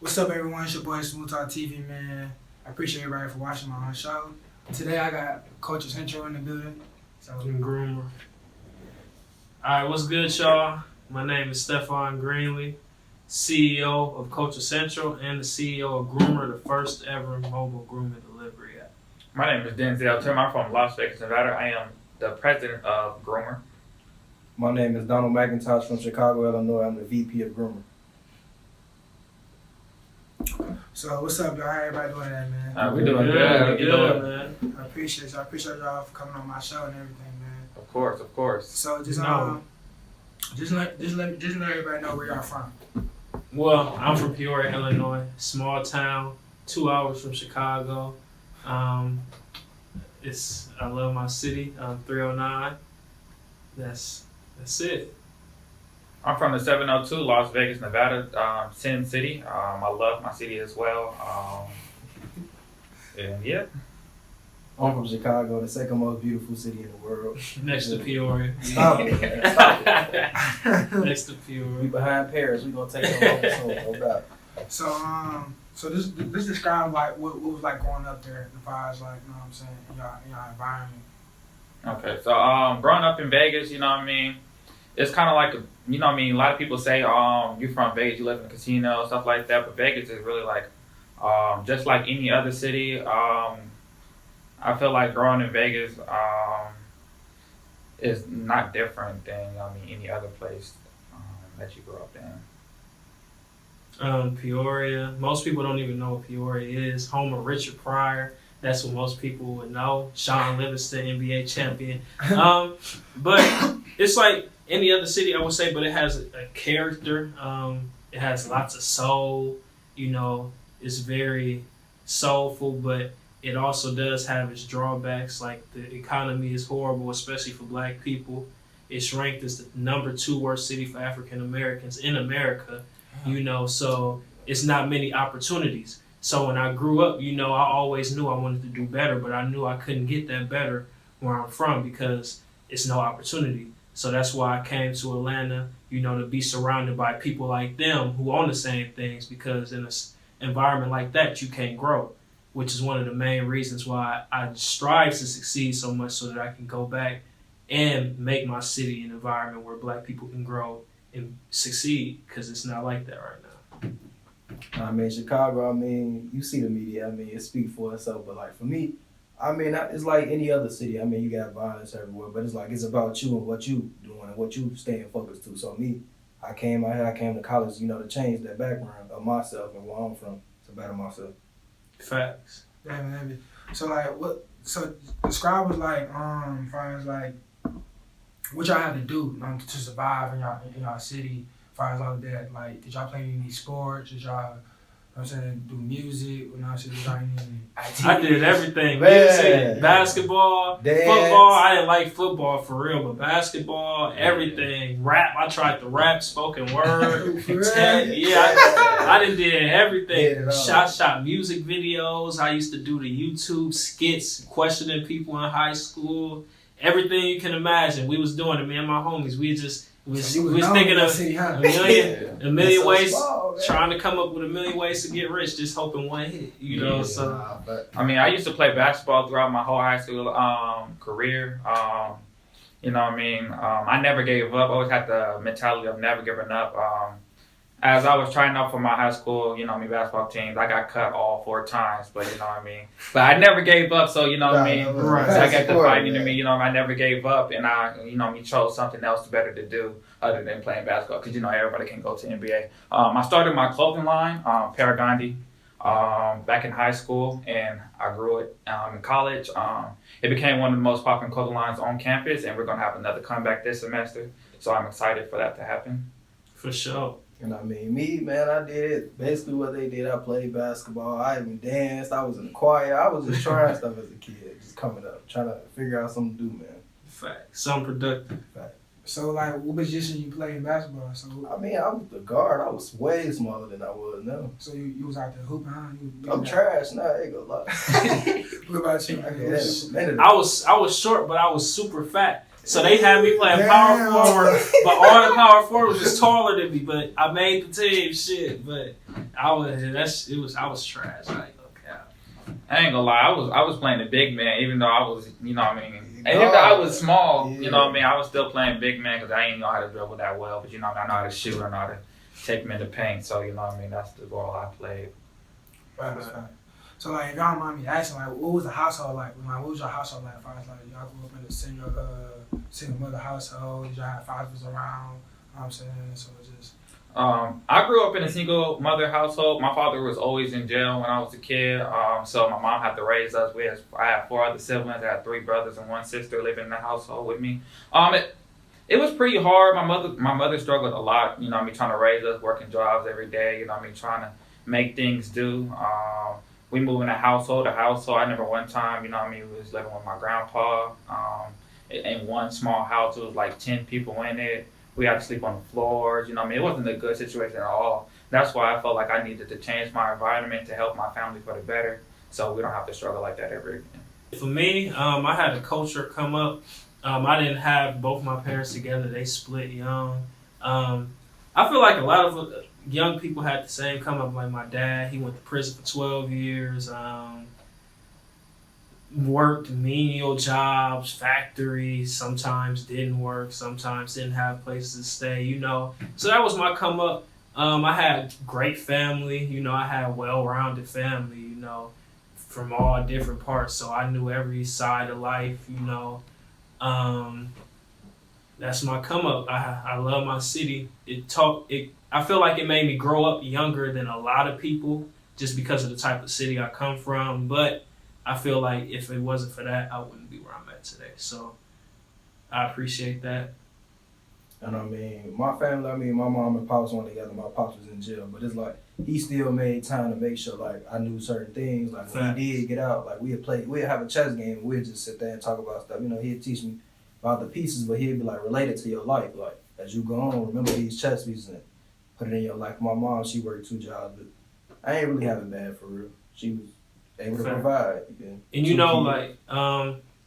What's up, everyone? It's your boy SmooveTalkTV, man. I appreciate everybody for watching my show. Today I got Culture Central in the building. And GRUMER. Alright, what's good, y'all? My name is Stephon Greenlee, CEO of Culture Central and the CEO of GRUMER, the first ever mobile grooming delivery app. My name is Denzel Tim. I'm from Las Vegas, Nevada. I am the president of GRUMER. My name is Donald McIntosh from Chicago, Illinois. I'm the VP of GRUMER. So what's up, y'all? How everybody doing today, man? We're doing good. Good, man. I appreciate y'all. I appreciate y'all for coming on my show and everything, man. Of course. So just let everybody know where y'all from. Well, I'm from Peoria, Illinois, small town, 2 hours from Chicago. I love my city. 309. That's it. I'm from the 702, Las Vegas, Nevada, Sin City. I love my city as well. And yeah. I'm from Chicago, the second most beautiful city in the world. Next to Peoria. Stop it, man. Stop it. Next to We Peoria. behind Paris. We gonna take them home soon, no doubt. So this describe like what was like growing up there, the vibes, like, you know what I'm saying, in y'all environment. Okay, so growing up in Vegas, you know what I mean, it's kind of like, you know what I mean, a lot of people say, you're from Vegas, you live in a casino, stuff like that, but Vegas is really like, just like any other city. I feel like growing in Vegas is not different than, any other place that you grew up in. Peoria. Most people don't even know what Peoria is. Home of Richard Pryor. That's what most people would know. Sean Livingston, NBA champion. But it's like any other city, I would say, but it has a character. It has lots of soul. You know, it's very soulful, but it also does have its drawbacks. Like the economy is horrible, especially for Black people. It's ranked as the #2 worst city for African Americans in America. You know, so it's not many opportunities. So when I grew up, you know, I always knew I wanted to do better, but I knew I couldn't get that better where I'm from because it's no opportunity. So that's why I came to Atlanta, you know, to be surrounded by people like them who own the same things, because in an environment like that, you can't grow, which is one of the main reasons why I strive to succeed so much, so that I can go back and make my city an environment where Black people can grow and succeed, because it's not like that right now. I mean, Chicago, I mean, you see the media, I mean, it speaks for itself, but like for me, I mean, it's like any other city. I mean, you got violence everywhere, but it's like, it's about you and what you doing and what you staying focused to. So me, I came to college, you know, to change that background of myself and where I'm from, to better myself. Facts. Damn. So like so describe was like far as like what y'all had to do to survive in y'all city, far as all of that. Like, did y'all play any sports? Did y'all, you know what I'm saying, do music? You know what I'm saying, did y'all any activities? I did everything. Man. Music, basketball, Dance. football. I didn't like football for real, but basketball, everything. Rap. I tried to rap, spoken word. I done did everything. Shot music videos. I used to do the YouTube skits, questioning people in high school. Everything you can imagine, we was doing it. Me and my homies, we was thinking of a million ways, trying to come up with a million ways to get rich, just hoping one hit, you know. So, I mean, I used to play basketball throughout my whole high school career. You know what I mean? I never gave up. I always had the mentality of never giving up. As I was trying out for my high school, you know what I mean, basketball teams, I got cut all 4 times, but you know what I mean? But I never gave up, so you know what I mean? Right. So I got to fight, you know what I mean? You know, I never gave up, and I, you know what I mean, chose something else better to do other than playing basketball, because you know, everybody can go to NBA. I started my clothing line, Paragandhi, back in high school, and I grew it in college. It became one of the most popular clothing lines on campus, and we're going to have another comeback this semester, so I'm excited for that to happen. for sure. And I mean, me, man, I did it basically what they did. I played basketball. I even danced. I was in the choir. I was just trying stuff as a kid, just coming up, trying to figure out something to do, man. Fact. Something productive. Fact. So like, what position you play in basketball? So I mean, I was the guard. I was way smaller than I was now. So you was out there hooping, huh? I'm trash now. Ain't gonna lie. What about you? I was short, but I was super fat. So they had me playing power forward, but all the power forwards was taller than me. But I made the team, shit. But I was trash. Like, okay. I ain't gonna lie, I was playing the big man, even though I was, you know what I mean, and even though I was small, you know what I mean, I was still playing big man because I didn't know how to dribble that well, but you know what I mean, I know how to shoot, I know how to take them in the paint, so you know what I mean, that's the role I played. Right. So like, if y'all don't mind me asking, like, what was the household like? Like, what was your household like? As far as like, y'all grew up in a single mother household, did y'all have fathers around? You know what I'm saying? So it's just. I grew up in a single mother household. My father was always in jail when I was a kid, so my mom had to raise us. I had 4 other siblings. I had 3 brothers and 1 sister living in the household with me. It was pretty hard. My mother struggled a lot. You know what I mean, trying to raise us, working jobs every day. You know what I mean, trying to make things do. We moved in a household. I remember one time, you know what I mean, we was living with my grandpa in one small house. It was like 10 people in it. We had to sleep on the floors, you know what I mean? It wasn't a good situation at all. That's why I felt like I needed to change my environment to help my family for the better, so we don't have to struggle like that ever again. For me, I had a culture come up. I didn't have both my parents together. They split young. I feel like a lot of young people had the same come up. Like my dad, he went to prison for 12 years. Worked menial jobs, factories, sometimes didn't work, sometimes didn't have places to stay, you know. So that was my come up. I had great family, you know, I had well-rounded family, you know, from all different parts. So I knew every side of life, you know. That's my come up. I love my city. I feel like it made me grow up younger than a lot of people just because of the type of city I come from. But I feel like if it wasn't for that, I wouldn't be where I'm at today. So I appreciate that. And I mean, my family, my mom and pops weren't together. My pops was in jail, but it's like he still made time to make sure like I knew certain things. Like when he did get out, like we'd have a chess game. We'd just sit there and talk about stuff. You know, he'd teach me about the pieces, but he'd be like related to your life. Like as you go on, remember these chess pieces and put it in your life. My mom, she worked 2 jobs, but I ain't really have it bad for real. She was able to provide. And you know, like,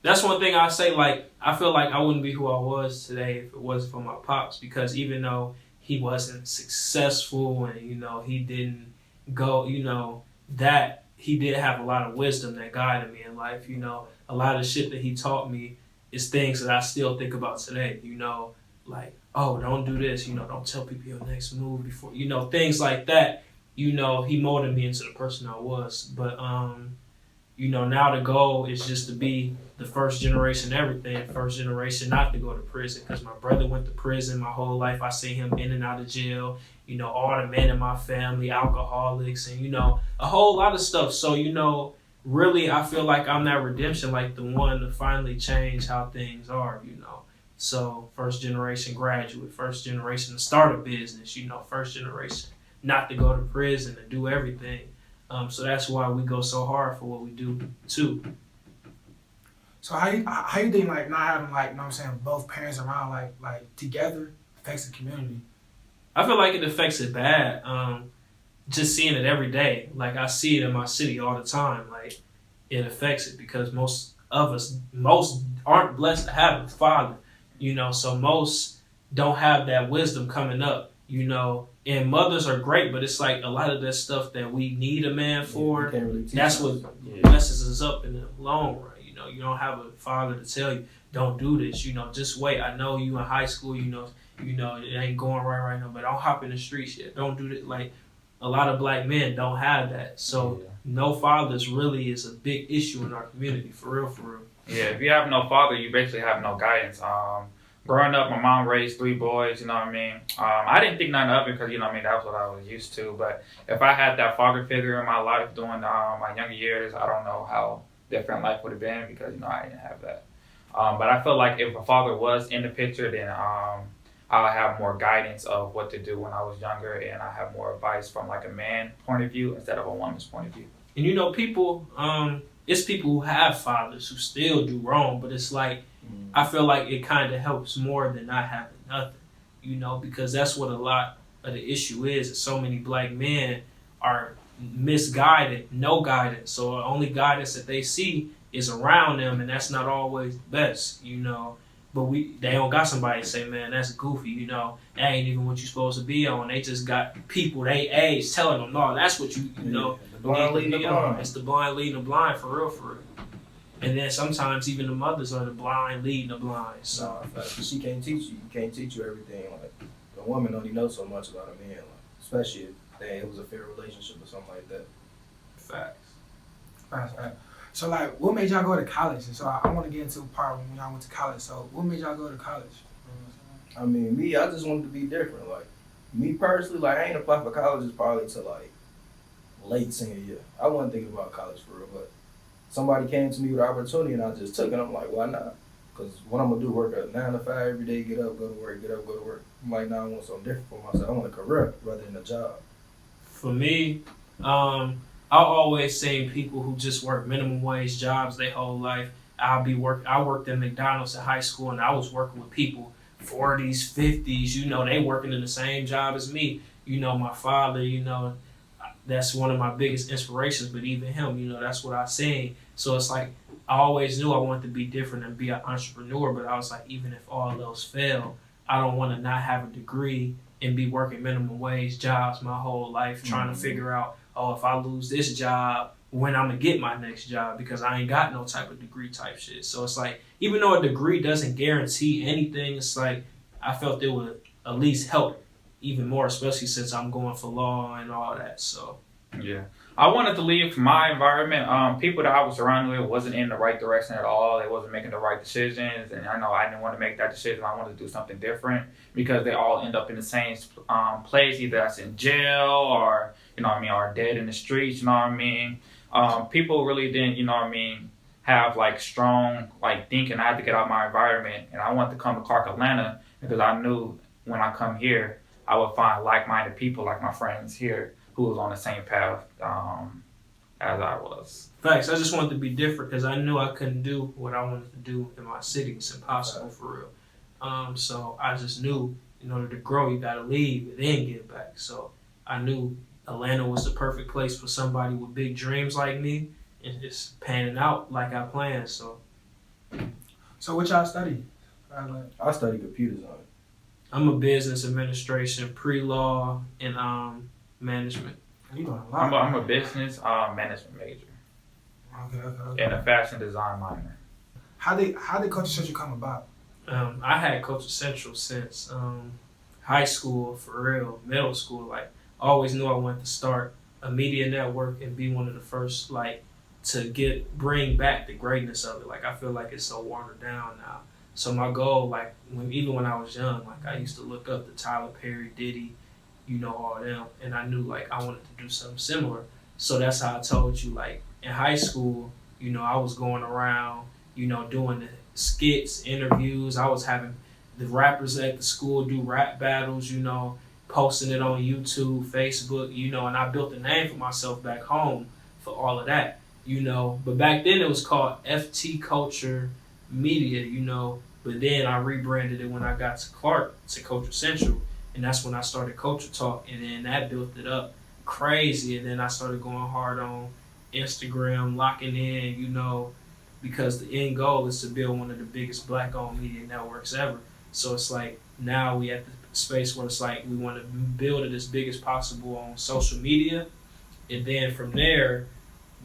that's one thing I say, like, I feel like I wouldn't be who I was today if it wasn't for my pops, because even though he wasn't successful and, you know, he didn't go, you know, that he did have a lot of wisdom that guided me in life, you know. A lot of shit that he taught me is things that I still think about today, you know, like, oh, don't do this, you know, don't tell people your next move before, you know, things like that. You know, he molded me into the person I was. But, you know, now the goal is just to be the first generation everything, first generation not to go to prison. Because my brother went to prison my whole life. I seen him in and out of jail. You know, all the men in my family, alcoholics, and, you know, a whole lot of stuff. So, you know, really, I feel like I'm that redemption, like the one to finally change how things are, you know. So, first generation graduate, first generation to start a business, you know, first generation not to go to prison and do everything. So that's why we go so hard for what we do too. So how you think like not having like, you know what I'm saying, both parents around like together affects the community? I feel like it affects it bad. Just seeing it every day. Like I see it in my city all the time. Like it affects it because most aren't blessed to have a father, you know, so most don't have that wisdom coming up, you know. And mothers are great, but it's like a lot of that stuff that we need a man for, that's what messes us up in the long run. You know, you don't have a father to tell you, don't do this, you know, just wait. I know you in high school, you know, it ain't going right now, but don't hop in the streets yet. Don't do that. Like, a lot of black men don't have that. So, no fathers really is a big issue in our community, for real. Yeah, if you have no father, you basically have no guidance. Growing up, my mom raised 3 boys, you know what I mean? I didn't think none of it because, you know what I mean, that was what I was used to. But if I had that father figure in my life during my younger years, I don't know how different life would have been because, you know, I didn't have that. But I feel like if a father was in the picture, then I'll have more guidance of what to do when I was younger, and I have more advice from like a man point of view instead of a woman's point of view. And, you know, people, it's people who have fathers who still do wrong, but it's like, I feel like it kind of helps more than not having nothing, you know, because that's what a lot of the issue is. So many black men are misguided, no guidance. So the only guidance that they see is around them, and that's not always best, you know. but they don't got somebody to say, man, that's goofy, you know, that ain't even what you supposed to be on. They just got people they age telling them, no, that's what you know. The blind leading the blind. It's the blind leading the blind, for real, for real. And then sometimes even the mothers are the blind leading the blind. So She can't teach you. You can't teach you everything. Like a woman only knows so much about a man, like, especially if it was a fair relationship or something like that. facts. Right. So like, what made y'all go to college? And so I want to get into a part when y'all went to college. So what made y'all go to college? I mean, me, I just wanted to be different. Like, me personally, like, I ain't applied for colleges probably till like late senior year. I wasn't thinking about college for real, but somebody came to me with an opportunity and I just took it. I'm like, why not? Because what I'm gonna do, work at 9 to 5 every day, get up, go to work, get up, go to work. I'm like, nah, I want something different for myself. I want a career rather than a job. For me, I've always seen people who just work minimum wage jobs their whole life. I worked at McDonald's in high school, and I was working with people 40s, 50s. You know, they working in the same job as me. You know, my father. You know, that's one of my biggest inspirations. But even him, you know, that's what I seen. So it's like I always knew I wanted to be different and be an entrepreneur. But I was like, even if all else fail, I don't want to not have a degree and be working minimum wage jobs my whole life, trying to figure out, oh, if I lose this job, when I'm gonna get my next job, because I ain't got no type of degree type shit. So it's like, even though a degree doesn't guarantee anything, it's like I felt it would at least help even more, especially since I'm going for law and all that. So Yeah. I wanted to leave from my environment. People that I was surrounded with wasn't in the right direction at all. They wasn't making the right decisions. And I know I didn't want to make that decision. I wanted to do something different because they all end up in the same place, either that's in jail or, you know what I mean, or dead in the streets, you know what I mean. People really didn't, you know what I mean, have like strong like thinking. I had to get out of my environment, and I wanted to come to Clark, Atlanta, because I knew when I come here, I would find like-minded people like my friends here who was on the same path as I was. facts. I just wanted to be different because I knew I couldn't do what I wanted to do in my city. It's impossible for real. So I just knew in order to grow, you got to leave and then get back. So I knew Atlanta was the perfect place for somebody with big dreams like me, and it's panning out like I planned. So what y'all study? I study computer science. I'm a business administration, pre-law, and management. You doing a lot. I'm a business management major Okay. and a fashion design minor. How did Culture Central come about? I had Culture Central since high school, for real, middle school. Like, I always knew I wanted to start a media network and be one of the first, like, to bring back the greatness of it. Like, I feel like it's so watered down now. So my goal, like, even when I was young, like, I used to look up to Tyler Perry, Diddy, you know, all them, and I knew, like, I wanted to do something similar. So that's how I told you, like, in high school, you know, I was going around, you know, doing the skits, interviews. I was having the rappers at the school do rap battles, you know, posting it on YouTube, Facebook, you know, and I built a name for myself back home for all of that, you know. But back then it was called FT Culture Media, you know, but then I rebranded it when I got to Clark, to Culture Central, and that's when I started CultureTalk, and then that built it up crazy, and then I started going hard on Instagram, locking in, you know, because the end goal is to build one of the biggest black-owned media networks ever. So it's like now we at the space where it's like we want to build it as big as possible on social media, and then from there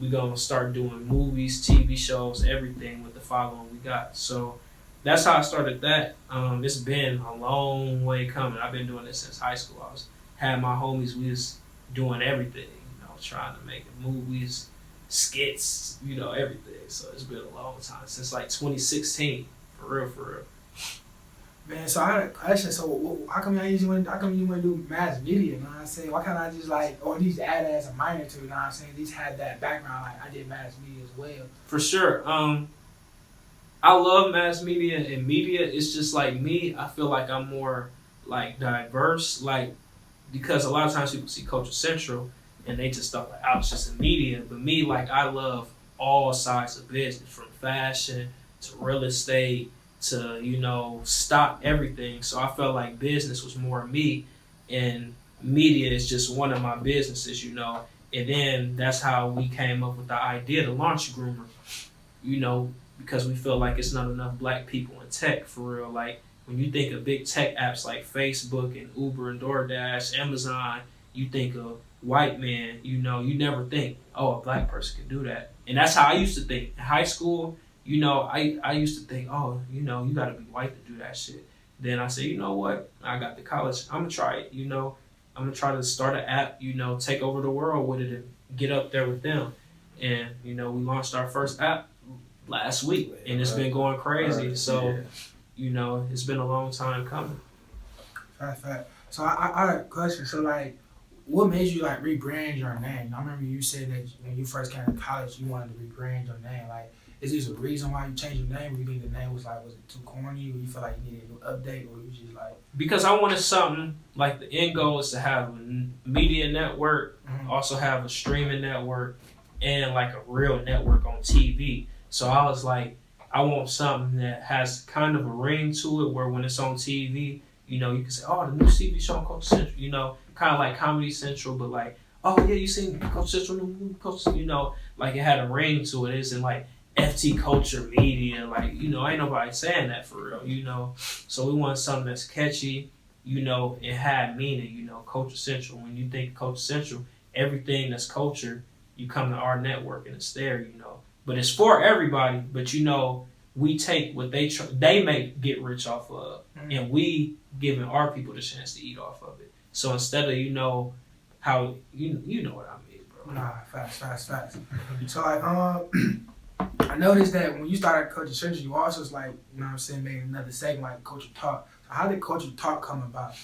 we're gonna start doing movies, TV shows, everything with the following we got. So that's how I started that. It's been a long way coming. I've been doing this since high school. Had my homies, we was doing everything, you know, trying to make movies, skits, you know, everything. So it's been a long time, since like 2016, for real. Man, so I had a question. So how come you want to do mass media? You know what I'm saying? Why can't I just like, or at least add it as a minor to it? You know what I'm saying? At least had that background. Like I did mass media as well. For sure. I love mass media and media. It's just like me. I feel like I'm more like diverse, like, because a lot of times people see Culture Central and they just thought like, oh, it's just a media. But me, like, I love all sides of business, from fashion to real estate to, you know, stock, everything. So I felt like business was more me, and media is just one of my businesses, you know. And then that's how we came up with the idea to launch GRUMER. You know, because we feel like it's not enough black people in tech for real. Like when you think of big tech apps like Facebook and Uber and DoorDash, Amazon, you think of white man, you never think, oh, a black person can do that. And that's how I used to think. In high school, I used to think, oh, you gotta be white to do that shit. Then I said, you know what? I got to college. I'm gonna try it, I'm gonna try to start an app, take over the world with it and get up there with them. And, we launched our first app last week and it's been going crazy. So, it's been a long time coming. Fact. So I had a question. So like, what made you like rebrand your name? I remember you said that when you first came to college, you wanted to rebrand your name. Like, is this a reason why you changed your name? Or you think the name was it too corny? Or you feel like you needed a new update? Or you just like... Because I wanted something, like the end goal is to have a media network, also have a streaming network, and like a real network on TV. So I was like, I want something that has kind of a ring to it where when it's on TV, you can say, oh, the new TV show on Culture Central, kind of like Comedy Central, but like, oh yeah, you seen Culture Central, new Culture, like it had a ring to it. It isn't like FT Culture Media, like, ain't nobody saying that for real, So we want something that's catchy, it had meaning, Culture Central. When you think Culture Central, everything that's culture, you come to our network and it's there, But it's for everybody, but we take what they may get rich off of, and we giving our people the chance to eat off of it. So instead of how you know what I mean, bro. Nah, facts. So like I noticed that when you started Culture Central, you also was like, made another segment like Culture Talk. So how did Culture Talk come about?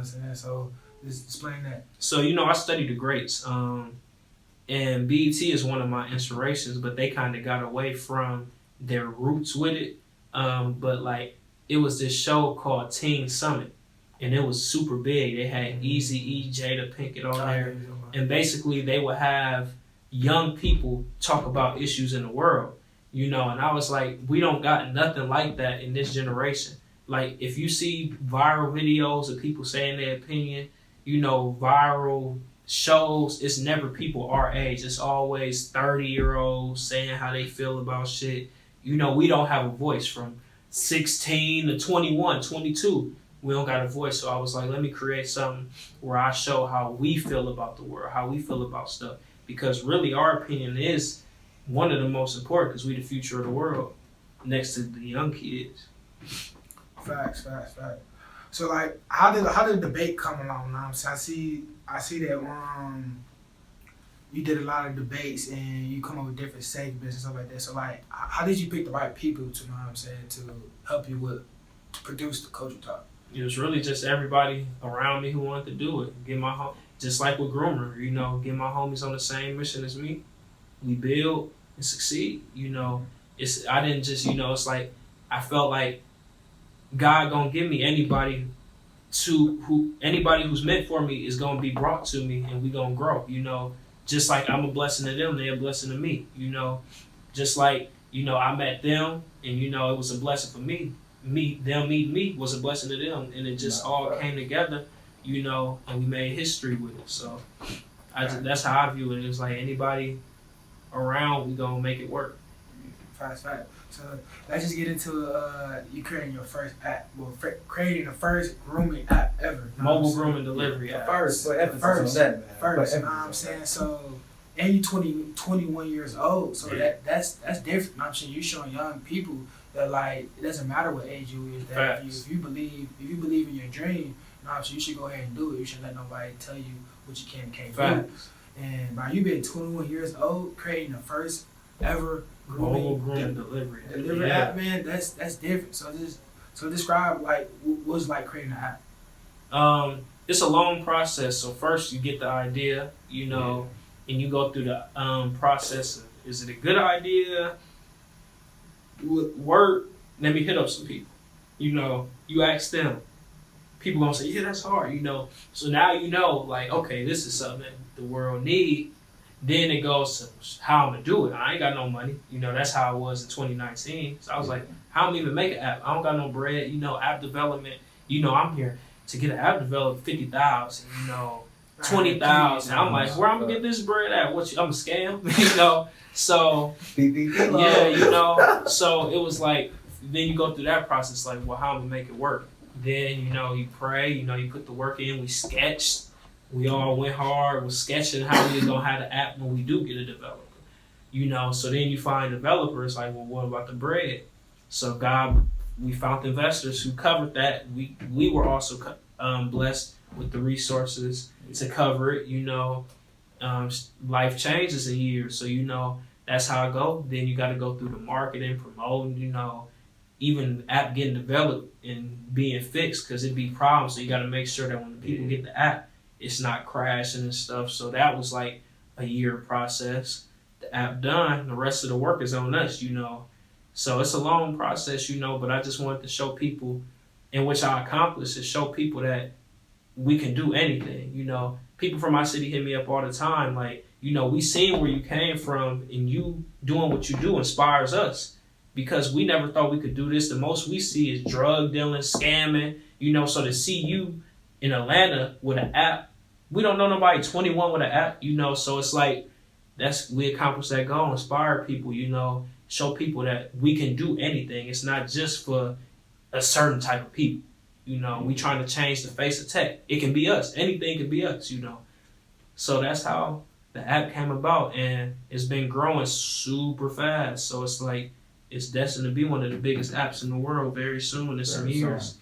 So just explain that. So I studied the greats, and BET is one of my inspirations, but they kind of got away from their roots with it. But like it was this show called Teen Summit, and it was super big. They had Eazy-E, Jada Pinkett on there, and basically they would have young people talk about issues in the world, and I was like, we don't got nothing like that in this generation. Like if you see viral videos of people saying their opinion, viral shows, it's never people our age. It's always 30-year-olds saying how they feel about shit. We don't have a voice from 16 to 21, 22. We don't got a voice. So I was like, let me create something where I show how we feel about the world, how we feel about stuff. Because really our opinion is one of the most important because we the future of the world next to the young kids. Facts. So like, how did the debate come along? So I see that you did a lot of debates and you come up with different segments and stuff like that. So like, how did you pick the right people to to help you to produce the Culture Talk? It was really just everybody around me who wanted to do it. Get my just like with GRUMER, get my homies on the same mission as me. We build and succeed. I didn't just it's like I felt like God gonna give me anybody who's meant for me is gonna be brought to me and we gonna grow. Just like I'm a blessing to them, they're a blessing to me. Just like I met them and it was a blessing for me. Them meeting me was a blessing to them, and it just all came together, and we made history with it. So that's how I view it. It's like anybody around, we gonna make it work. Facts. So let's just get into you creating your first app. Well, creating the first grooming app ever. Mobile grooming delivery app. First. You know what I'm saying? So, and you 21 years old. So that's different. You know what I'm saying? You showing young people that like it doesn't matter what age you is. That if you believe in your dream, you should go ahead and do it. You shouldn't let nobody tell you what you can and can't do. And by you being 21 years old, creating the first ever mobile grooming delivery app, man, that's different. So describe like what's like creating an app. It's a long process. So first you get the idea, and you go through the process of, is it a good idea? Word, let me hit up some people. You ask them. People gonna say, yeah, that's hard, So now like, okay, this is something that the world need. Then it goes to how I'm gonna do it. I ain't got no money. That's how it was in 2019. So I was like, how am I even make an app? I don't got no bread. App development. I'm here to get an app developed 50,000. $20,000. I'm like, where I'm gonna get this bread at? I'm a scam, you know? So yeah, you know. So it was like, then you go through that process, like, well, how am I gonna make it work? Then you know, you pray, you know, you put the work in. We sketched. We all went hard. We're sketching how we gonna have the app when we do get a developer. You know, so then you find developers like, well, what about the bread? So we found investors who covered that. We were also blessed with the resources to cover it. You know, life changes in years, so you know that's how it go. Then you got to go through the marketing, promoting. You know, even the app getting developed and being fixed because it'd be problems. So you got to make sure that when the people get the app, it's not crashing and stuff. So that was like a year process. The app done, the rest of the work is on us, you know. So it's a long process, you know, but I just wanted to show people, in which I accomplished, is show people that we can do anything, you know. People from my city hit me up all the time, like, you know, we seen where you came from and you doing what you do inspires us because we never thought we could do this. The most we see is drug dealing, scamming, you know, so to see you in Atlanta with an app, we don't know nobody 21 with an app, you know, so it's like, we accomplished that goal, inspire people, you know, show people that we can do anything. It's not just for a certain type of people, you know. We trying to change the face of tech. It can be us. Anything can be us, you know. So that's how the app came about, and it's been growing super fast. So it's like it's destined to be one of the biggest apps in the world very soon in some years.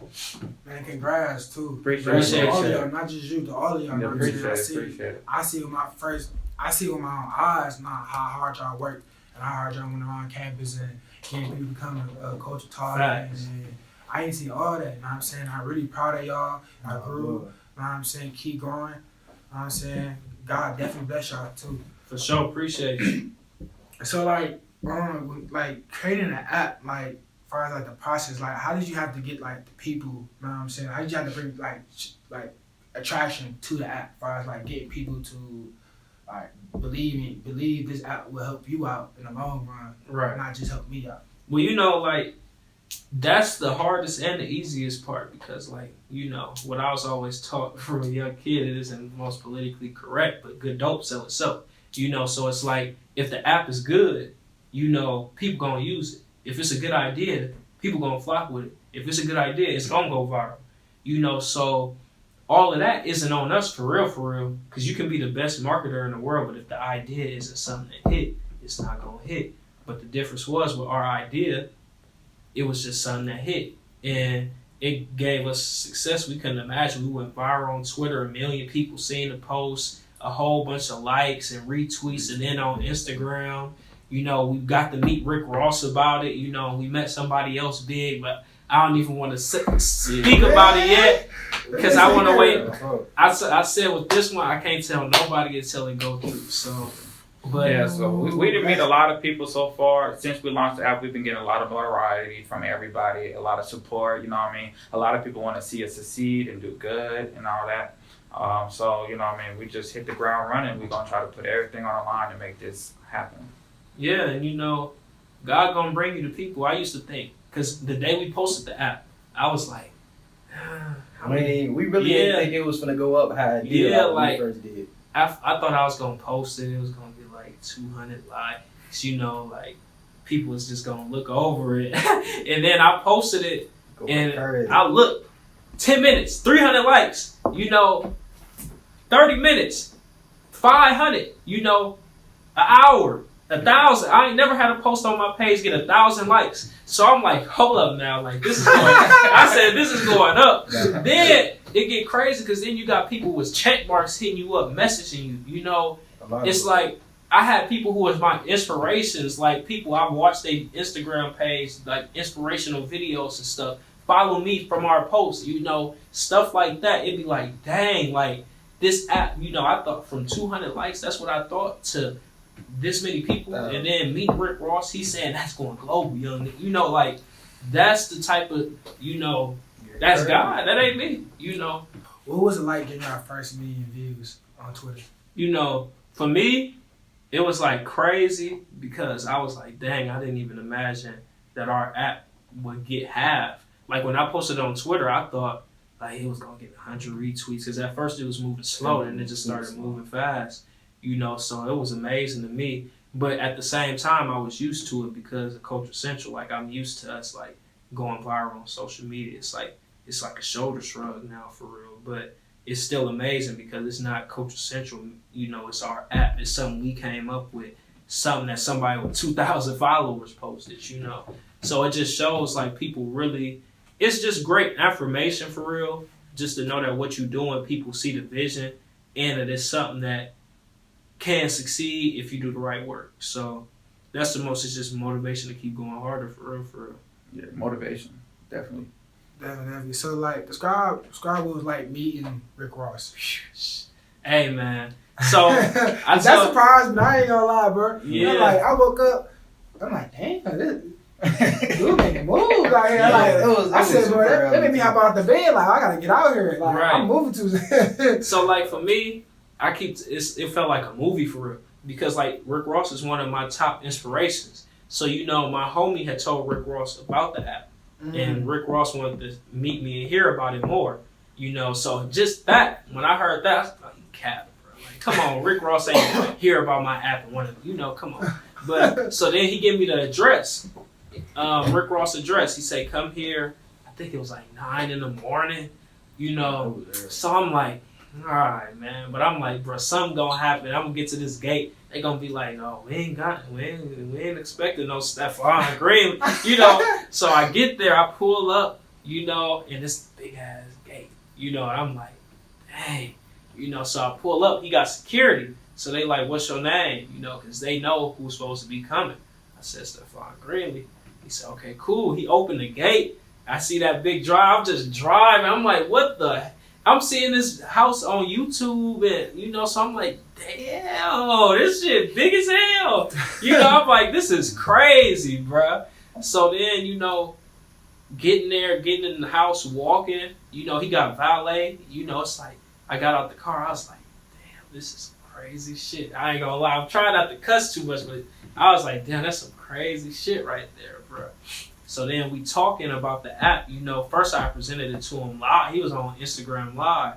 Man, congrats too. Appreciate all of it. y'all, not just you, to all of y'all. Yeah, appreciate it. I see with my own eyes now how hard y'all work and how hard y'all went around campus and getting people to come to CultureTalk. And I ain't see all that. You know what I'm saying? I'm really proud of y'all. I grew. You know what I'm saying? Keep going. You know what I'm saying? God definitely bless y'all too. For sure, appreciate you. So like creating an app, like as far as like the process, like how did you have to get like the people? You know what I'm saying? How did you have to bring like attraction to the app? As far as like getting people to like believe this app will help you out in the long run, right? Not just help me out. Well, you know, like that's the hardest and the easiest part because, like, you know, what I was always taught from a young kid, it isn't most politically correct, but good dope sell itself. You know, so it's like if the app is good, you know, people gonna use it. If it's a good idea, people gonna flock with it. If it's a good idea, it's gonna go viral. You know, so all of that isn't on us for real, because you can be the best marketer in the world, but if the idea isn't something that hit, it's not gonna hit. But the difference was with our idea, it was just something that hit, and it gave us success we couldn't imagine. We went viral on Twitter, 1 million people seeing the post, a whole bunch of likes and retweets, and then on Instagram, you know, we got to meet Rick Ross about it. You know, we met somebody else big, but I don't even want to speak about it yet because I want to wait. I said with this one, I can't tell nobody until it go through. So, but yeah, so we done meet a lot of people so far. Since we launched the app, we've been getting a lot of notoriety from everybody, a lot of support, you know what I mean? A lot of people want to see us succeed and do good and all that. So, you know what I mean? We just hit the ground running. We're going to try to put everything on the line to make this happen. Yeah, and you know, God going to bring you the people. I used to think, because the day we posted the app, I was like, I mean, we really didn't think it was going to go up how it did when we first did. I thought I was going to post it. It was going to get like 200 likes, you know, like people was just going to look over it. And then I posted it I looked, 10 minutes, 300 likes, you know, 30 minutes, 500, you know, an hour, 1,000. I ain't never had a post on my page get 1,000 likes. So I'm like, hold up now, like this is going I said this is going up. Then it get crazy because then you got people with check marks hitting you up, messaging you. You know, it's like I had people who was my inspirations, like people I watched their Instagram page, like inspirational videos and stuff, follow me from our posts, you know, stuff like that. It'd be like, dang, like this app, you know, I thought from 200 likes, that's what I thought, to this many people. And then meet Rick Ross, he's saying that's going global, young. You know, like that's the type of, you know, that's God. That ain't me, you know. What was it like getting our first 1 million views on Twitter? You know, for me, it was like crazy because I was like, dang, I didn't even imagine that our app would get half. Like when I posted on Twitter, I thought like it was gonna get 100 retweets. Because at first it was moving slow, and it just started moving fast. You know, so it was amazing to me. But at the same time, I was used to it because of Culture Central. Like I'm used to us like going viral on social media. It's like a shoulder shrug now for real. But it's still amazing because it's not Culture Central. You know, it's our app. It's something we came up with. Something that somebody with 2,000 followers posted. You know, so it just shows like people really. It's just great affirmation for real. Just to know that what you're doing, people see the vision, and that it's something that can succeed if you do the right work. So that's the most. It's just motivation to keep going harder for real, for real. Yeah, motivation, definitely. Definitely. So like, describe what it was like meeting Rick Ross. Hey man. So that surprised me. I ain't gonna lie, bro. Yeah. I'm like, I woke up. I'm like, damn, this dude making moves out here. I said, bro, that made me hop out the bed. Like, I gotta get out here. Like, right. I'm moving to. So like for me, it felt like a movie for real because like Rick Ross is one of my top inspirations. So you know, my homie had told Rick Ross about the app, and Rick Ross wanted to meet me and hear about it more. You know, so just that when I heard that, I was like, you cap, bro. Like, come on, Rick Ross ain't hear about my app and wanted, you know, come on. But so then he gave me the address, Rick Ross address. He said, come here. I think it was like 9 a.m. You know, so I'm like, all right, man. But I'm like, bro, something gonna happen. I'm gonna get to this gate. They gonna be like, oh, we ain't expecting no Stephon Green, you know. So I get there, I pull up, you know, and this big ass gate, you know. And I'm like, dang, you know. So I pull up. He got security. So they like, what's your name? You know, because they know who's supposed to be coming. I said, Stephon Greenlee. He said, okay, cool. He opened the gate. I see that big drive. I'm just driving. I'm like, what the? I'm seeing this house on YouTube, and you know, so I'm like, damn, this shit big as hell. You know, I'm like, this is crazy, bruh. So then, you know, getting in the house, walking, you know, he got valet. You know, it's like, I got out the car. I was like, damn, this is crazy shit. I ain't gonna lie. I'm trying not to cuss too much, but I was like, damn, that's some crazy shit right there, bro. So then we talking about the app. You know, first I presented it to him live. He was on Instagram Live.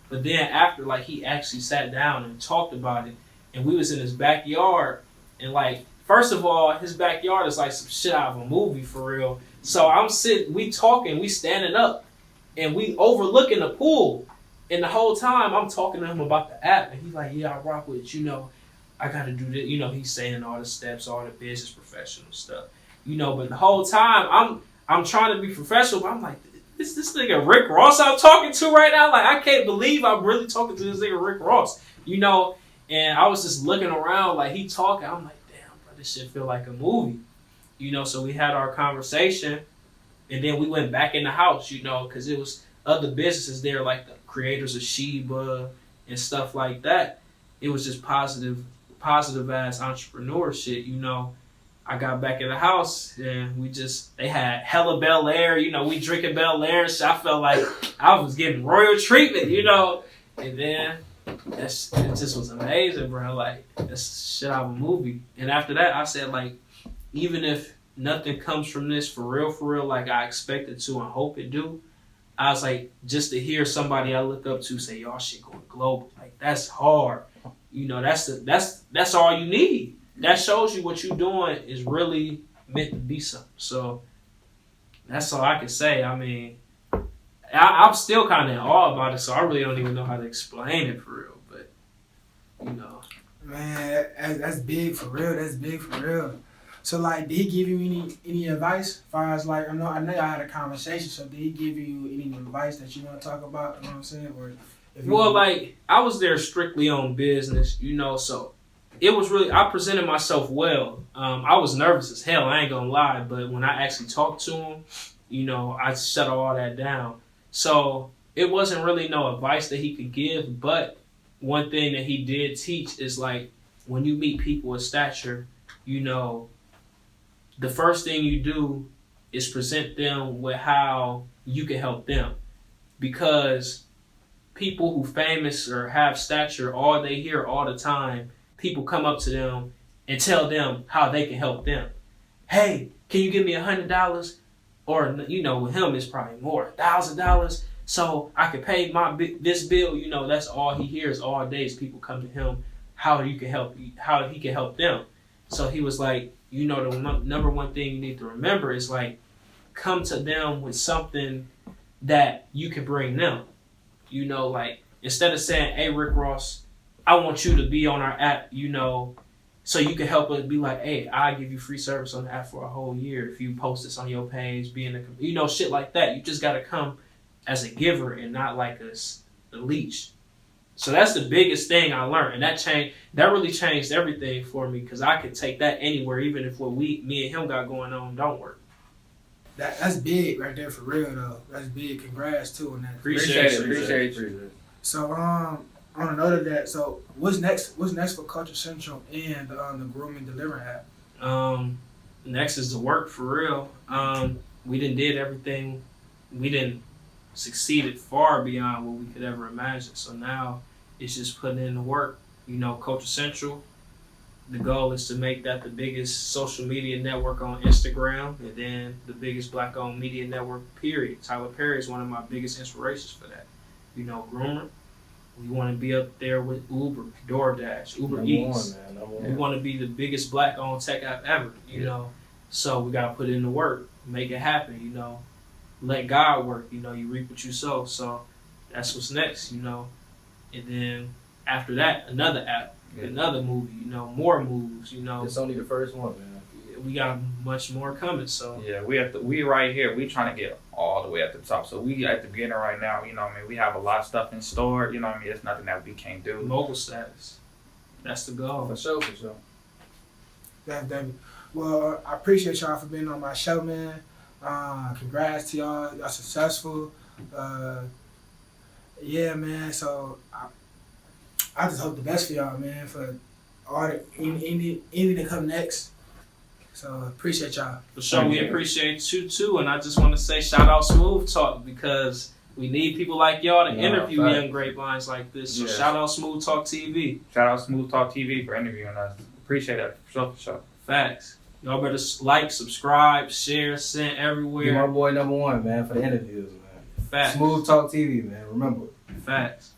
But then after, like, he actually sat down and talked about it. And we was in his backyard. And, like, first of all, his backyard is like some shit out of a movie for real. So I'm sitting, we talking, we standing up. And we overlooking the pool. And the whole time I'm talking to him about the app. And he's like, yeah, I rock with it. You know, I got to do this. You know, he's saying all the steps, all the business professional stuff. You know, but the whole time I'm trying to be professional, but I'm like, this nigga Rick Ross I'm talking to right now? Like, I can't believe I'm really talking to this nigga Rick Ross. You know, and I was just looking around like he talking. I'm like, damn, bro, this shit feel like a movie. You know, so we had our conversation, and then we went back in the house, you know, because it was other businesses there, like the creators of Sheba and stuff like that. It was just positive ass entrepreneur shit, you know. I got back in the house and they had hella Bel Air, you know, we drinking Bel Air and shit. I felt like I was getting royal treatment, you know. And then it just was amazing, bro. Like, that's shit out of a movie. And after that, I said, like, even if nothing comes from this for real, like I expected to and hope it do, I was like, just to hear somebody I look up to say, y'all shit going global, like, that's hard. You know, that's all you need. That shows you what you're doing is really meant to be something. So that's all I can say. I mean, I'm still kind of in awe about it, so I really don't even know how to explain it for real. But, you know. Man, that's big for real. That's big for real. So, like, did he give you any advice? As far as, like, I know y'all had a conversation, so did he give you any advice that you want to talk about? You know what I'm saying? Or well, like, I was there strictly on business, you know, so it was really, I presented myself well. I was nervous as hell, I ain't gonna lie, but when I actually talked to him, you know, I shut all that down. So it wasn't really no advice that he could give, but one thing that he did teach is, like, when you meet people of stature, you know, the first thing you do is present them with how you can help them. Because people who famous or have stature, all they hear all the time, people come up to them and tell them how they can help them. Hey, can you give me $100? Or, you know, with him it's probably more, $1,000. so I could pay this bill. You know, that's all he hears all day is people come to him how he can help them. So he was like, you know, the number one thing you need to remember is like, come to them with something that you can bring them. You know, like instead of saying, hey, Rick Ross, I want you to be on our app, you know, so you can help us be like, hey, I give you free service on the app for a whole year if you post this on your page, you know, shit like that. You just got to come as a giver and not like a leech. So that's the biggest thing I learned, and that really changed everything for me because I could take that anywhere, even if what me and him got going on don't work. That's big right there for real though. That's big. Congrats too on that. Appreciate it. So on a note of that, so what's next for Culture Central and the grooming delivery app? Next is the work for real. We did everything. We didn't succeeded far beyond what we could ever imagine. So now it's just putting in the work. You know, Culture Central, the goal is to make that the biggest social media network on Instagram and then the biggest black-owned media network, period. Tyler Perry is one of my biggest inspirations for that. You know, GRUMER, we want to be up there with Uber, DoorDash, Uber Eats. We want to be the biggest black-owned tech app ever, you know. So we got to put in the work, make it happen, you know. Let God work, you know, you reap what you sow. So that's what's next, you know. And then after that, another app, another movie, you know, more moves, you know. It's only the first one, man. We got much more coming, so. Yeah, we right here, we trying to get all the way at the top. So we at the beginning right now, you know what I mean, we have a lot of stuff in store, you know what I mean, it's nothing that we can't do. Mogul status. That's the goal. For sure. Definitely. Well, I appreciate y'all for being on my show, man. Congrats to y'all. Y'all successful. Yeah, man. So I just hope the best for y'all, man. For all the any to come next. So appreciate y'all. For sure, we appreciate you too. And I just want to say shout out SmooveTalk because we need people like y'all to interview young grapevines like this. So shout out SmooveTalkTV. Shout out SmooveTalkTV for interviewing us. Appreciate that. For sure. Facts. Y'all better like, subscribe, share, send everywhere. You're my boy number one, man, for the interviews, man. Facts. SmooveTalkTV, man. Remember. Facts.